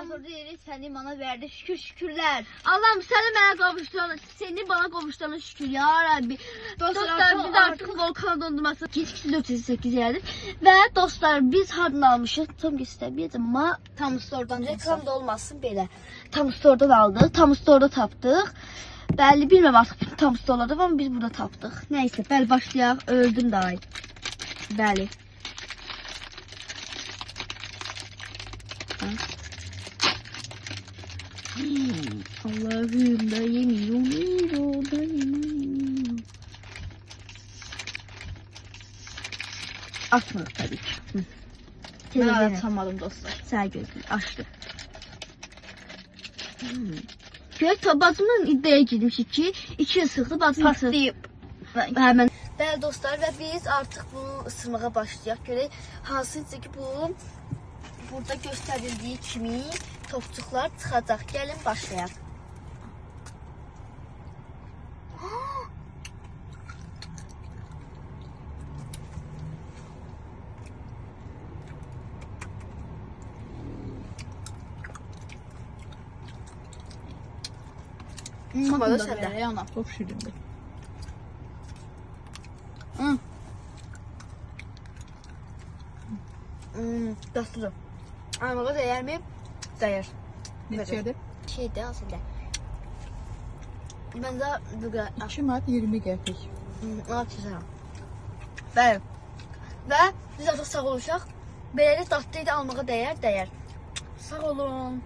Sonra deyirik səni bana verdi. Şükürlər. Allah'ım seni bana kavuşturana şükür ya Rabbi. Dostlar biz artık volkan dondurması gecikti 408 yerdir. Ve dostlar biz hardan almışız? Tam göstermeyeceğim ama Tam store'dan reklam da olmasın belə. Tam store'dan aldıq, tam store'da tapdıq. Belli bilmem artık tam store'da ama biz burada tapdıq. Neyse bəli başlayaq. Öldüm daha. Bəli. Allah'ım da yemiyorum, da yemiyorum. Açmadık tabii ki. Ben atamadım dostlar. Sağ gözünü açtı. Göz tabağının iddiaya girmişik ki 2 ısırdı Patlayıp. hemen. Değerli dostlar ve biz artık bunu ısırmaya başlayacağız. Görək hansıca ki bu burada gösterildiği kimi topçuklar çıxacaq. Gəlin başlayaq. Çıkmadı sende. sende. Yana. Çok şirin. Dostlar. Ama değer mi? Değer. Neçədir? Şeyde aslında. Ben de burada 2 manat 20 qəpik. açacağım. Bəli. Və biz artıq sağ oluşaq. Belə də dadlı almağa dəyər. Sağ olun.